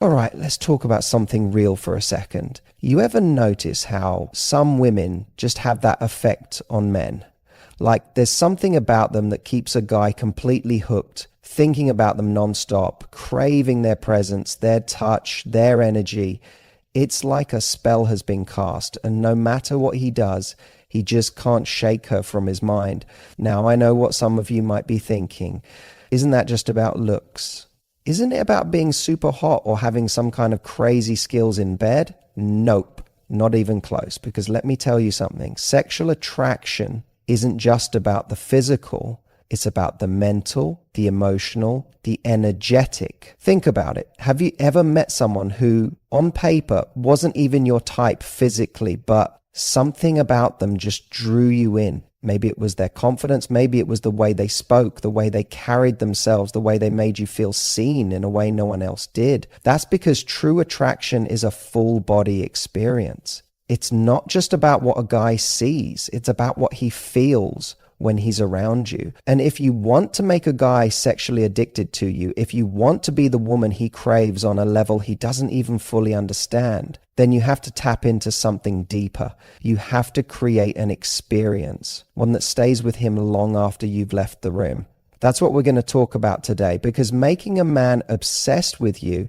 All right, let's talk about something real for a second. You ever notice how some women just have that effect on men? Like there's something about them that keeps a guy completely hooked, thinking about them nonstop, craving their presence, their touch, their energy. It's like a spell has been cast, and no matter what he does, he just can't shake her from his mind. Now, I know what some of you might be thinking. Isn't that just about looks? Isn't it about being super hot or having some kind of crazy skills in bed? Nope, not even close. Because let me tell you something. Sexual attraction isn't just about the physical. It's about the mental, the emotional, the energetic. Think about it. Have you ever met someone who, on paper, wasn't even your type physically, but something about them just drew you in? Maybe it was their confidence. Maybe it was the way they spoke, the way they carried themselves, the way they made you feel seen in a way no one else did. That's because true attraction is a full body experience. It's not just about what a guy sees. It's about what he feels when he's around you. And if you want to make a guy sexually addicted to you, if you want to be the woman he craves on a level he doesn't even fully understand, then you have to tap into something deeper. You have to create an experience, one that stays with him long after you've left the room. That's what we're going to talk about today, because making a man obsessed with you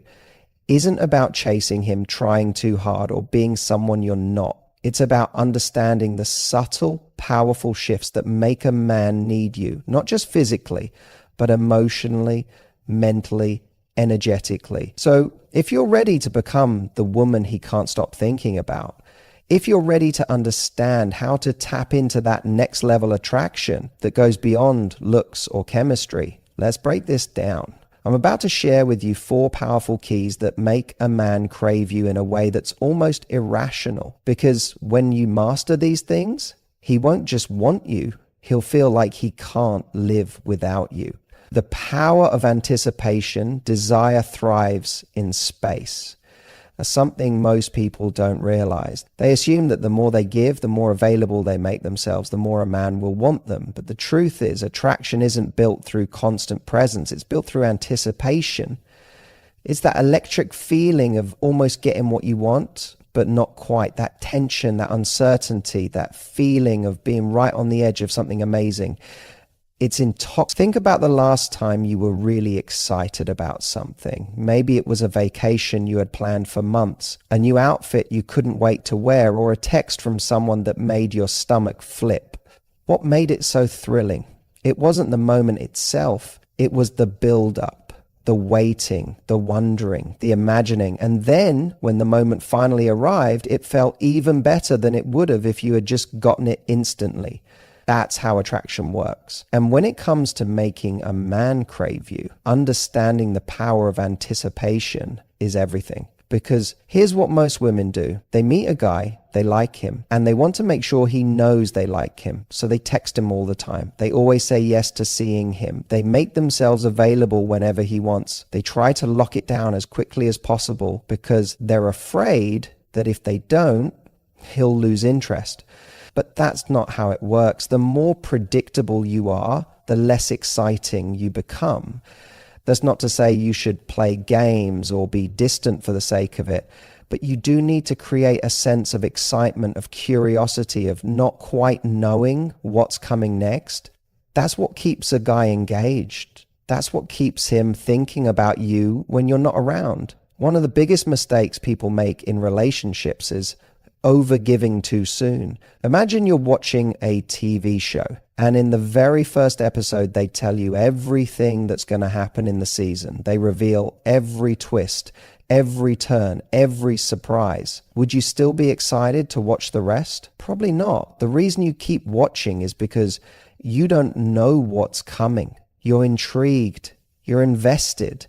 isn't about chasing him, trying too hard, or being someone you're not. It's about understanding the subtle, powerful shifts that make a man need you, not just physically, but emotionally, mentally, energetically. So if you're ready to become the woman he can't stop thinking about, if you're ready to understand how to tap into that next level attraction that goes beyond looks or chemistry, let's break this down. I'm about to share with you 4 powerful keys that make a man crave you in a way that's almost irrational. Because when you master these things, he won't just want you, he'll feel like he can't live without you. The power of anticipation, desire thrives in space. That's something most people don't realize. They assume that the more they give, the more available they make themselves, the more a man will want them. But the truth is, attraction isn't built through constant presence. It's built through anticipation. It's that electric feeling of almost getting what you want, but not quite. That tension, that uncertainty, that feeling of being right on the edge of something amazing. It's intoxicating. Think about the last time you were really excited about something. Maybe it was a vacation you had planned for months, a new outfit you couldn't wait to wear, or a text from someone that made your stomach flip. What made it so thrilling? It wasn't the moment itself. It was the build-up, the waiting, the wondering, the imagining. And then, when the moment finally arrived, it felt even better than it would have if you had just gotten it instantly. That's how attraction works. And when it comes to making a man crave you, understanding the power of anticipation is everything. Because here's what most women do. They meet a guy, they like him, and they want to make sure he knows they like him. So they text him all the time. They always say yes to seeing him. They make themselves available whenever he wants. They try to lock it down as quickly as possible because they're afraid that if they don't, he'll lose interest. But that's not how it works. The more predictable you are, the less exciting you become. That's not to say you should play games or be distant for the sake of it, but you do need to create a sense of excitement, of curiosity, of not quite knowing what's coming next. That's what keeps a guy engaged. That's what keeps him thinking about you when you're not around. One of the biggest mistakes people make in relationships is over-giving too soon. Imagine you're watching a TV show, and in the very first episode, they tell you everything that's going to happen in the season. They reveal every twist, every turn, every surprise. Would you still be excited to watch the rest? Probably not. The reason you keep watching is because you don't know what's coming. You're intrigued. You're invested.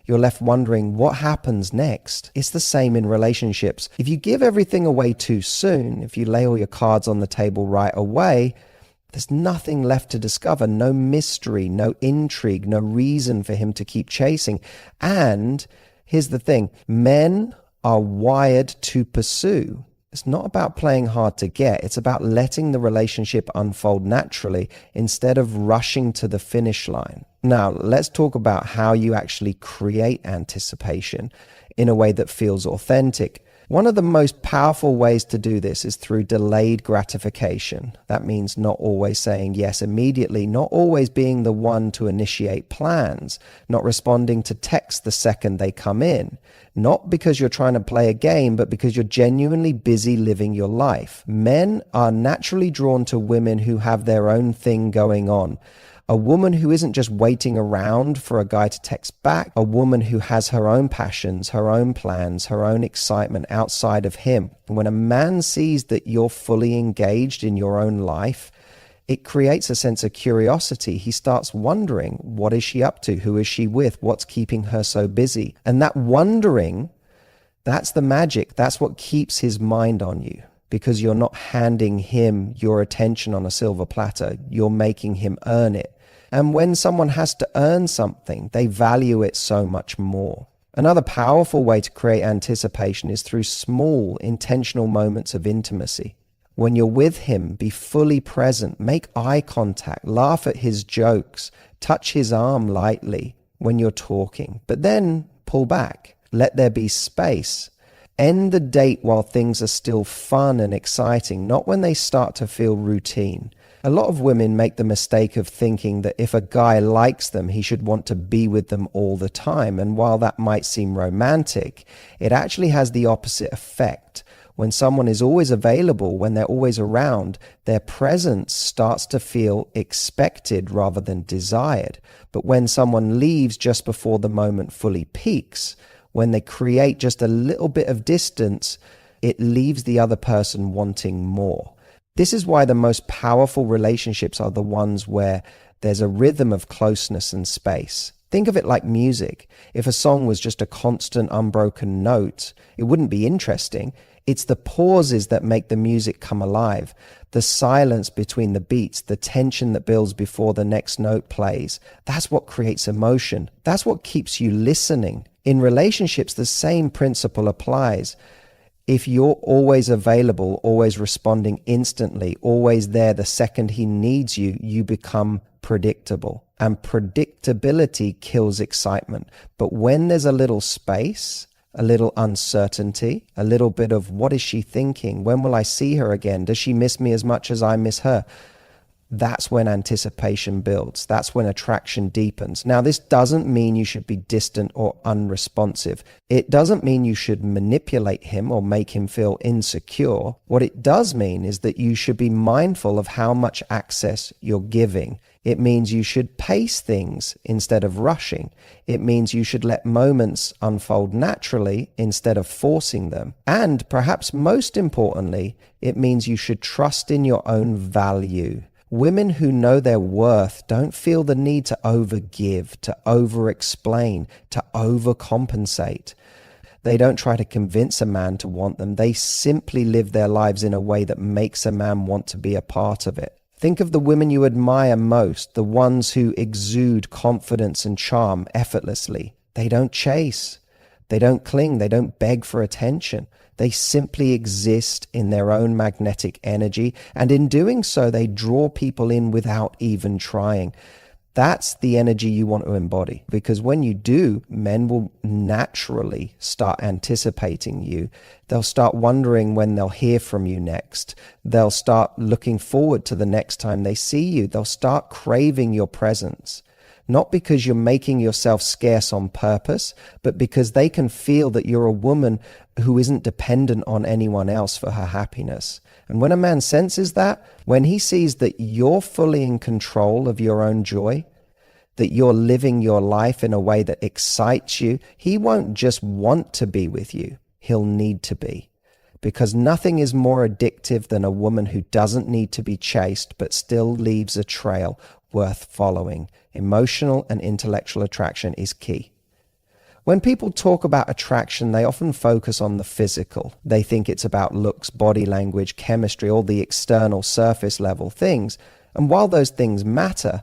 You're left wondering what happens next. It's the same in relationships. If you give everything away too soon, if you lay all your cards on the table right away, there's nothing left to discover, no mystery, no intrigue, no reason for him to keep chasing. And here's the thing, men are wired to pursue. It's not about playing hard to get. It's about letting the relationship unfold naturally instead of rushing to the finish line. Now, let's talk about how you actually create anticipation. in a way that feels authentic. One of the most powerful ways to do this is through delayed gratification. That means not always saying yes immediately, not always being the one to initiate plans, not responding to texts the second they come in. Not because you're trying to play a game, but because you're genuinely busy living your life. Men are naturally drawn to women who have their own thing going on. A woman who isn't just waiting around for a guy to text back, a woman who has her own passions, her own plans, her own excitement outside of him. When a man sees that you're fully engaged in your own life, it creates a sense of curiosity. He starts wondering, what is she up to? Who is she with? What's keeping her so busy? And that wondering, that's the magic. That's what keeps his mind on you. Because you're not handing him your attention on a silver platter. You're making him earn it. And when someone has to earn something, they value it so much more. Another powerful way to create anticipation is through small, intentional moments of intimacy. When you're with him, be fully present, make eye contact, laugh at his jokes, touch his arm lightly when you're talking, but then pull back. Let there be space. End the date while things are still fun and exciting, not when they start to feel routine. A lot of women make the mistake of thinking that if a guy likes them, he should want to be with them all the time. And while that might seem romantic, it actually has the opposite effect. When someone is always available, when they're always around, their presence starts to feel expected rather than desired. But when someone leaves just before the moment fully peaks, when they create just a little bit of distance, it leaves the other person wanting more. This is why the most powerful relationships are the ones where there's a rhythm of closeness and space. Think of it like music. If a song was just a constant unbroken note, it wouldn't be interesting. It's the pauses that make the music come alive. The silence between the beats, the tension that builds before the next note plays. That's what creates emotion. That's what keeps you listening. In relationships, the same principle applies. If you're always available, always responding instantly, always there the second he needs you, you become predictable. And predictability kills excitement. But when there's a little space, a little uncertainty, a little bit of what is she thinking? When will I see her again? Does she miss me as much as I miss her? That's when anticipation builds. That's when attraction deepens. Now, this doesn't mean you should be distant or unresponsive. It doesn't mean you should manipulate him or make him feel insecure. What it does mean is that you should be mindful of how much access you're giving. It means you should pace things instead of rushing. It means you should let moments unfold naturally instead of forcing them. And perhaps most importantly, it means you should trust in your own value. Women who know their worth don't feel the need to overgive, to over-explain, to overcompensate. They don't try to convince a man to want them. They simply live their lives in a way that makes a man want to be a part of it. Think of the women you admire most, the ones who exude confidence and charm effortlessly. They don't chase. They don't cling. They don't beg for attention. They simply exist in their own magnetic energy, and in doing so, they draw people in without even trying. That's the energy you want to embody, because when you do, men will naturally start anticipating you. They'll start wondering when they'll hear from you next. They'll start looking forward to the next time they see you. They'll start craving your presence. Not because you're making yourself scarce on purpose, but because they can feel that you're a woman who isn't dependent on anyone else for her happiness. And when a man senses that, when he sees that you're fully in control of your own joy, that you're living your life in a way that excites you, he won't just want to be with you, he'll need to be. Because nothing is more addictive than a woman who doesn't need to be chased but still leaves a trail worth following. Emotional and intellectual attraction is key. When people talk about attraction, they often focus on the physical. They think it's about looks, body language, chemistry, all the external surface level things. And while those things matter,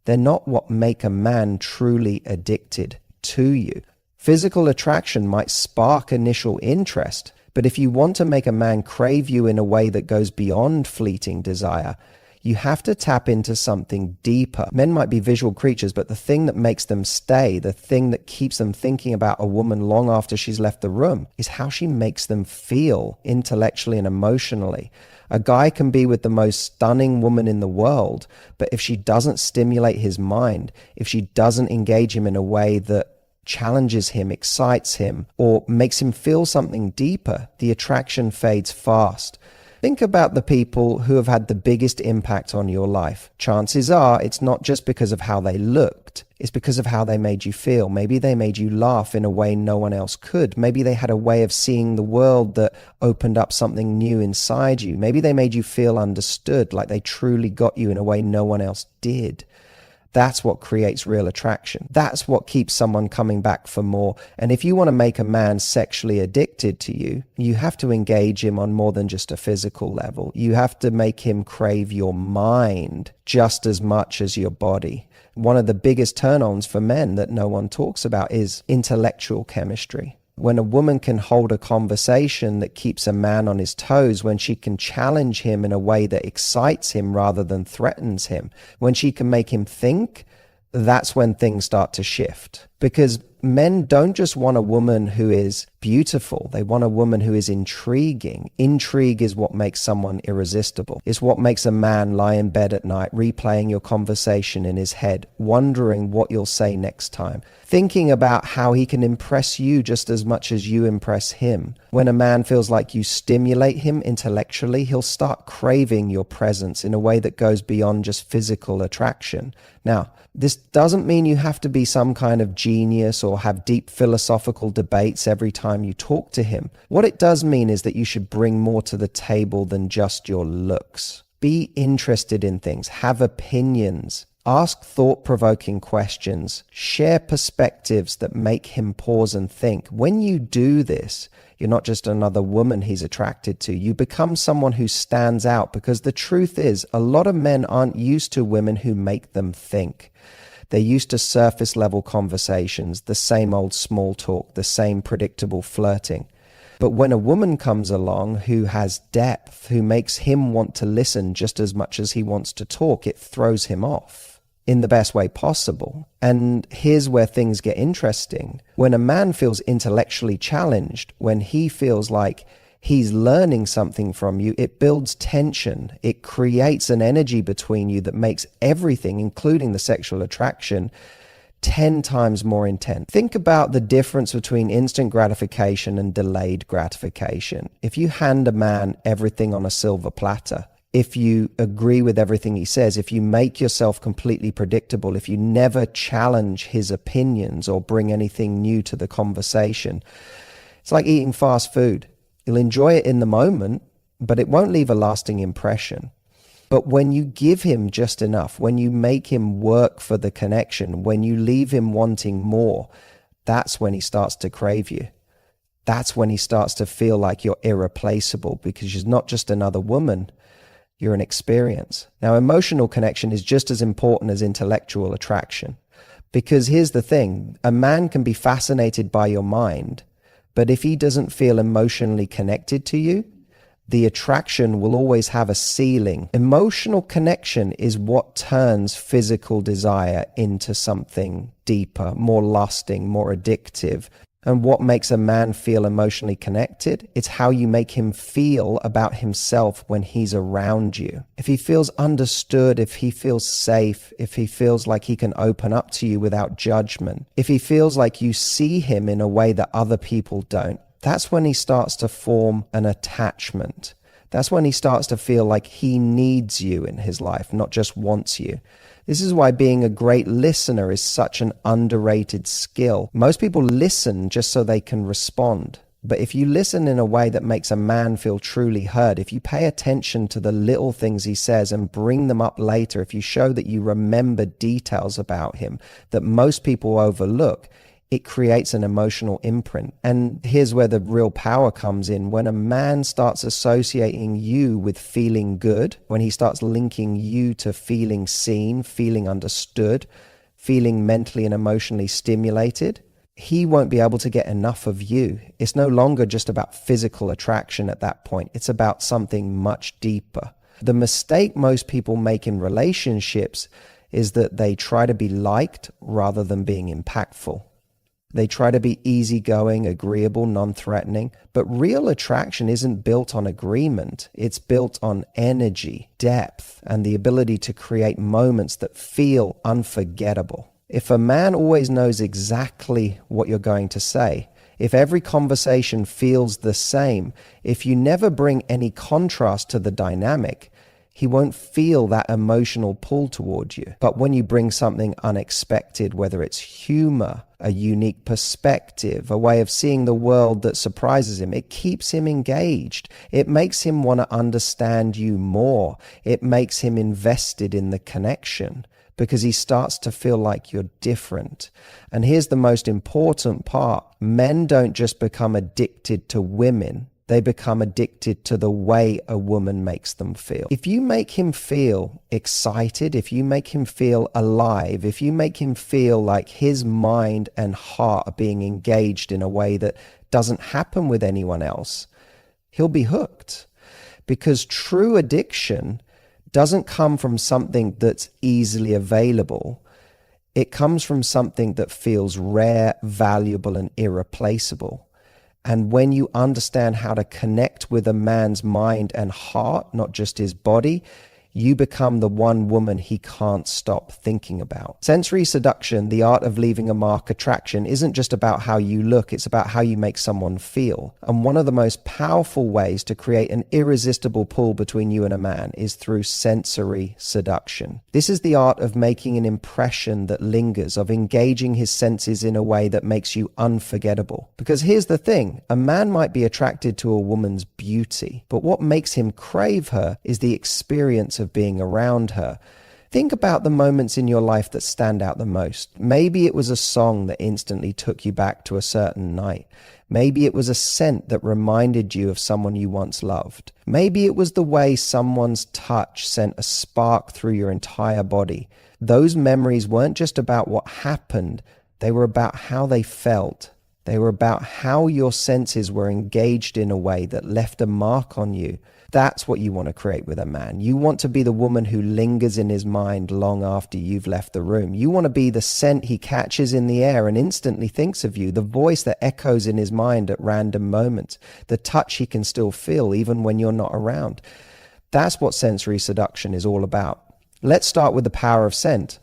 they're not what make a man truly addicted to you. Physical attraction might spark initial interest, but if you want to make a man crave you in a way that goes beyond fleeting desire, You have to tap into something deeper. Men might be visual creatures, but the thing that makes them stay, the thing that keeps them thinking about a woman long after she's left the room, is how she makes them feel intellectually and emotionally. A guy can be with the most stunning woman in the world, but if she doesn't stimulate his mind, if she doesn't engage him in a way that challenges him, excites him, or makes him feel something deeper, the attraction fades fast. Think about the people who have had the biggest impact on your life. Chances are it's not just because of how they looked, it's because of how they made you feel. Maybe they made you laugh in a way no one else could. Maybe they had a way of seeing the world that opened up something new inside you. Maybe they made you feel understood, like they truly got you in a way no one else did. That's what creates real attraction. That's what keeps someone coming back for more. And if you want to make a man sexually addicted to you, you have to engage him on more than just a physical level. You have to make him crave your mind just as much as your body. One of the biggest turn-ons for men that no one talks about is intellectual chemistry. When a woman can hold a conversation that keeps a man on his toes, when she can challenge him in a way that excites him rather than threatens him, when she can make him think, that's when things start to shift. Because men don't just want a woman who is beautiful. They want a woman who is intriguing. Intrigue is what makes someone irresistible. It's what makes a man lie in bed at night, replaying your conversation in his head, wondering what you'll say next time, thinking about how he can impress you just as much as you impress him. When a man feels like you stimulate him intellectually, he'll start craving your presence in a way that goes beyond just physical attraction. Now, this doesn't mean you have to be some kind of genius or have deep philosophical debates every time you talk to him. What it does mean is that you should bring more to the table than just your looks. Be interested in things, have opinions, ask thought-provoking questions, share perspectives that make him pause and think. When you do this, you're not just another woman he's attracted to. You become someone who stands out, because the truth is, a lot of men aren't used to women who make them think. They're used to surface level conversations, the same old small talk, the same predictable flirting. But when a woman comes along who has depth, who makes him want to listen just as much as he wants to talk, it throws him off in the best way possible. And here's where things get interesting. When a man feels intellectually challenged, when he feels like he's learning something from you, it builds tension. It creates an energy between you that makes everything, including the sexual attraction, 10 times more intense. Think about the difference between instant gratification and delayed gratification. If you hand a man everything on a silver platter, if you agree with everything he says, if you make yourself completely predictable, if you never challenge his opinions or bring anything new to the conversation, it's like eating fast food. You'll enjoy it in the moment, but it won't leave a lasting impression. But when you give him just enough, when you make him work for the connection, when you leave him wanting more, that's when he starts to crave you. That's when he starts to feel like you're irreplaceable, because you're not just another woman, you're an experience. Now, emotional connection is just as important as intellectual attraction. Because here's the thing, a man can be fascinated by your mind, but if he doesn't feel emotionally connected to you, the attraction will always have a ceiling. Emotional connection is what turns physical desire into something deeper, more lasting, more addictive. And what makes a man feel emotionally connected? It's how you make him feel about himself when he's around you. If he feels understood, if he feels safe, if he feels like he can open up to you without judgment, if he feels like you see him in a way that other people don't, that's when he starts to form an attachment. That's when he starts to feel like he needs you in his life, not just wants you. This is why being a great listener is such an underrated skill. Most people listen just so they can respond. But if you listen in a way that makes a man feel truly heard, if you pay attention to the little things he says and bring them up later, if you show that you remember details about him that most people overlook, it creates an emotional imprint. And here's where the real power comes in. When a man starts associating you with feeling good, when he starts linking you to feeling seen, feeling understood, feeling mentally and emotionally stimulated, he won't be able to get enough of you. It's no longer just about physical attraction at that point. It's about something much deeper. The mistake most people make in relationships is that they try to be liked rather than being impactful. They try to be easygoing, agreeable, non-threatening, but real attraction isn't built on agreement. It's built on energy, depth, and the ability to create moments that feel unforgettable. If a man always knows exactly what you're going to say, if every conversation feels the same, if you never bring any contrast to the dynamic, he won't feel that emotional pull toward you. But when you bring something unexpected, whether it's humor, a unique perspective, a way of seeing the world that surprises him, it keeps him engaged. It makes him want to understand you more. It makes him invested in the connection because he starts to feel like you're different. And here's the most important part. Men don't just become addicted to women. They become addicted to the way a woman makes them feel. If you make him feel excited, if you make him feel alive, if you make him feel like his mind and heart are being engaged in a way that doesn't happen with anyone else, he'll be hooked. Because true addiction doesn't come from something that's easily available. It comes from something that feels rare, valuable, and irreplaceable. And when you understand how to connect with a man's mind and heart, not just his body, you become the one woman he can't stop thinking about. Sensory seduction, the art of leaving a mark attraction, isn't just about how you look, it's about how you make someone feel. And one of the most powerful ways to create an irresistible pull between you and a man is through sensory seduction. This is the art of making an impression that lingers, of engaging his senses in a way that makes you unforgettable. Because here's the thing, a man might be attracted to a woman's beauty, but what makes him crave her is the experience of being around her. Think about the moments in your life that stand out the most. Maybe it was a song that instantly took you back to a certain night. Maybe it was a scent that reminded you of someone you once loved. Maybe it was the way someone's touch sent a spark through your entire body. Those memories weren't just about what happened, they were about how they felt. They were about how your senses were engaged in a way that left a mark on you. That's what you want to create with a man. You want to be the woman who lingers in his mind long after you've left the room. You want to be the scent he catches in the air and instantly thinks of you, the voice that echoes in his mind at random moments, the touch he can still feel even when you're not around. That's what sensory seduction is all about. Let's start with the power of scent.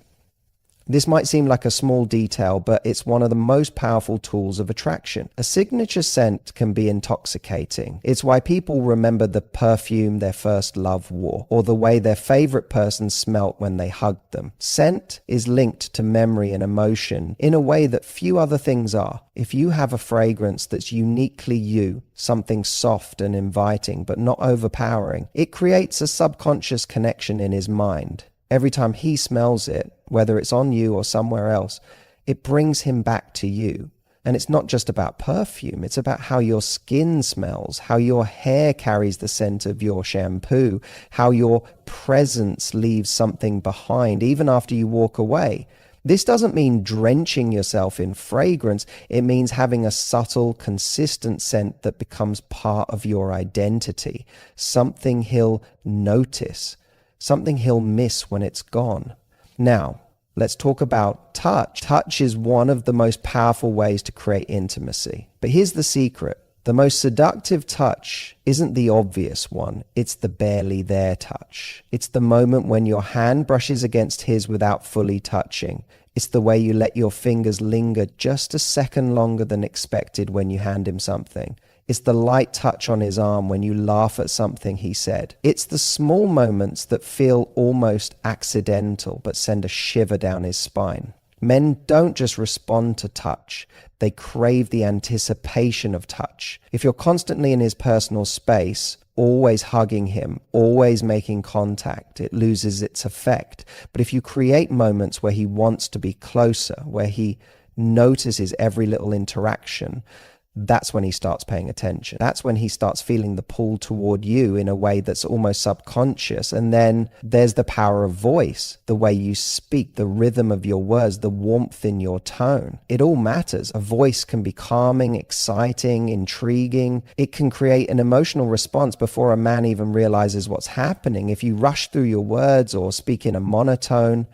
This might seem like a small detail, but it's one of the most powerful tools of attraction. A signature scent can be intoxicating. It's why people remember the perfume their first love wore, or the way their favorite person smelt when they hugged them. Scent is linked to memory and emotion in a way that few other things are. If you have a fragrance that's uniquely you, something soft and inviting but not overpowering, it creates a subconscious connection in his mind. Every time he smells it, whether it's on you or somewhere else, it brings him back to you. And it's not just about perfume, it's about how your skin smells, how your hair carries the scent of your shampoo, how your presence leaves something behind, even after you walk away. This doesn't mean drenching yourself in fragrance. It means having a subtle, consistent scent that becomes part of your identity, something he'll notice, something he'll miss when it's gone. Now, let's talk about touch. Touch is one of the most powerful ways to create intimacy. But here's the secret. The most seductive touch isn't the obvious one. It's the barely there touch. It's the moment when your hand brushes against his without fully touching. It's the way you let your fingers linger just a second longer than expected when you hand him something. It's the light touch on his arm when you laugh at something he said. It's the small moments that feel almost accidental but send a shiver down his spine. Men don't just respond to touch, they crave the anticipation of touch. If you're constantly in his personal space, always hugging him, always making contact, it loses its effect. But if you create moments where he wants to be closer, where he notices every little interaction, that's when he starts paying attention. That's when he starts feeling the pull toward you in a way that's almost subconscious. And then there's the power of voice, the way you speak, the rhythm of your words, the warmth in your tone. It all matters. A voice can be calming, exciting, intriguing. It can create an emotional response before a man even realizes what's happening. If you rush through your words or speak in a monotone,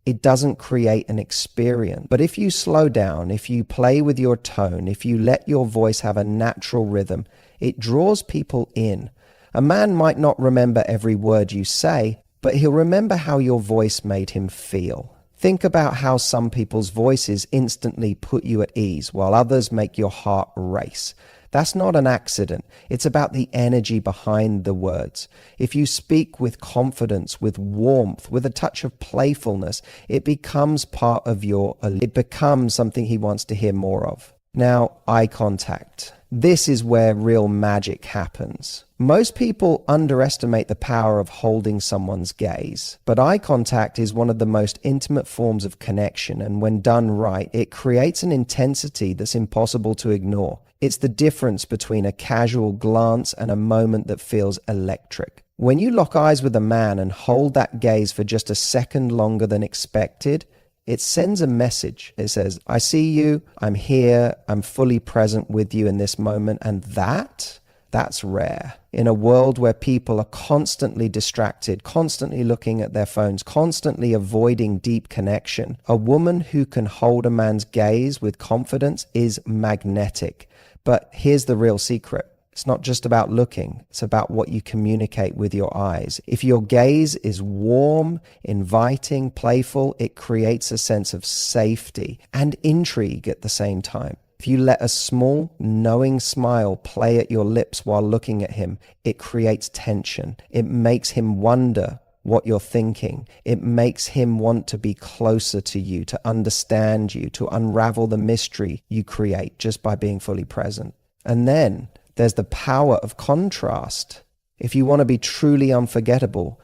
it doesn't create an experience. But if you slow down, if you play with your tone, if you let your voice have a natural rhythm, it draws people in. A man might not remember every word you say, but he'll remember how your voice made him feel. Think about how some people's voices instantly put you at ease, while others make your heart race. That's not an accident. It's about the energy behind the words. If you speak with confidence, with warmth, with a touch of playfulness, it becomes part of it becomes something he wants to hear more of. Now, eye contact. This is where real magic happens. Most people underestimate the power of holding someone's gaze, but eye contact is one of the most intimate forms of connection, and when done right, it creates an intensity that's impossible to ignore. It's the difference between a casual glance and a moment that feels electric. When you lock eyes with a man and hold that gaze for just a second longer than expected, it sends a message. It says, I see you, I'm here, I'm fully present with you in this moment, and that's rare. In a world where people are constantly distracted, constantly looking at their phones, constantly avoiding deep connection, a woman who can hold a man's gaze with confidence is magnetic. But here's the real secret. It's not just about looking. It's about what you communicate with your eyes. If your gaze is warm, inviting, playful, it creates a sense of safety and intrigue at the same time. If you let a small, knowing smile play at your lips while looking at him, it creates tension. It makes him wonder what you're thinking. It makes him want to be closer to you, to understand you, to unravel the mystery you create just by being fully present. And then there's the power of contrast. If you want to be truly unforgettable,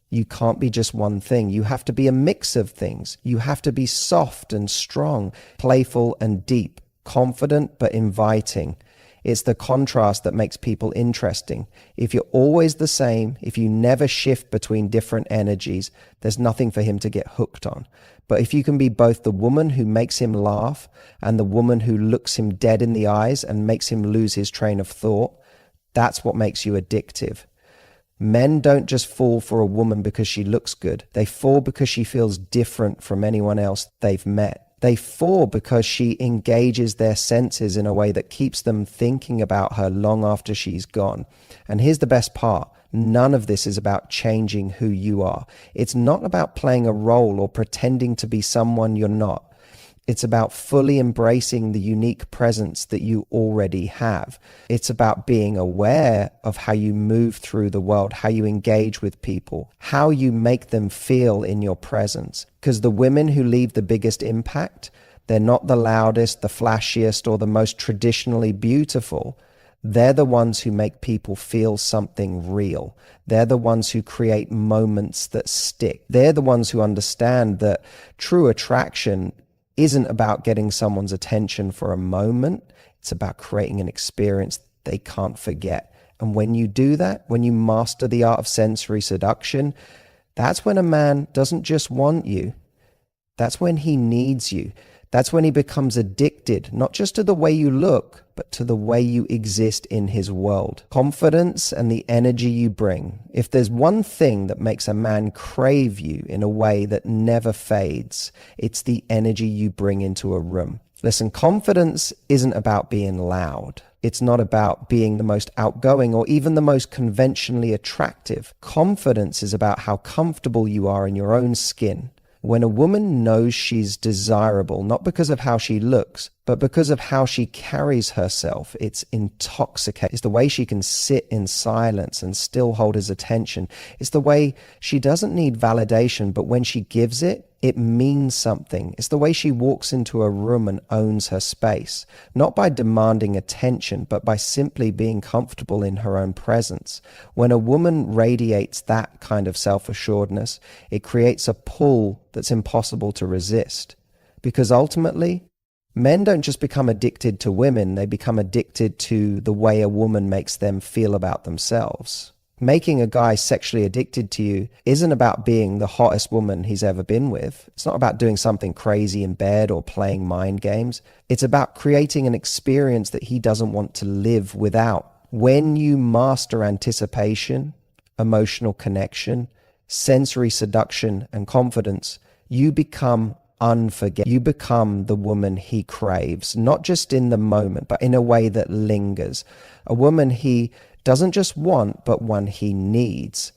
you can't be just one thing. You have to be a mix of things. You have to be soft and strong, playful and deep, confident but inviting. It's the contrast that makes people interesting. If you're always the same, if you never shift between different energies, there's nothing for him to get hooked on. But if you can be both the woman who makes him laugh and the woman who looks him dead in the eyes and makes him lose his train of thought, that's what makes you addictive. Men don't just fall for a woman because she looks good. They fall because she feels different from anyone else they've met. They fall because she engages their senses in a way that keeps them thinking about her long after she's gone. And here's the best part. None of this is about changing who you are. It's not about playing a role or pretending to be someone you're not. It's about fully embracing the unique presence that you already have. It's about being aware of how you move through the world, how you engage with people, how you make them feel in your presence. Because the women who leave the biggest impact, they're not the loudest, the flashiest, or the most traditionally beautiful. They're the ones who make people feel something real. They're the ones who create moments that stick. They're the ones who understand that true attraction isn't about getting someone's attention for a moment. It's about creating an experience they can't forget. And when you do that, when you master the art of sensory seduction, that's when a man doesn't just want you. That's when he needs you. That's when he becomes addicted, not just to the way you look, but to the way you exist in his world. Confidence and the energy you bring. If there's one thing that makes a man crave you in a way that never fades, it's the energy you bring into a room. Listen, confidence isn't about being loud. It's not about being the most outgoing or even the most conventionally attractive. Confidence is about how comfortable you are in your own skin. When a woman knows she's desirable, not because of how she looks, but because of how she carries herself, it's intoxicating. It's the way she can sit in silence and still hold his attention. It's the way she doesn't need validation, but when she gives it, it means something. It's the way she walks into a room and owns her space, not by demanding attention, but by simply being comfortable in her own presence. When a woman radiates that kind of self-assuredness, it creates a pull that's impossible to resist. Because ultimately, Men don't just become addicted to women, they become addicted to the way a woman makes them feel about themselves. Making a guy sexually addicted to you isn't about being the hottest woman he's ever been with. It's not about doing something crazy in bed or playing mind games. It's about creating an experience that he doesn't want to live without. When you master anticipation, emotional connection, sensory seduction, and confidence, you become unforgettable. You become the woman he craves, not just in the moment, but in a way that lingers. A woman he doesn't just want, but one he needs.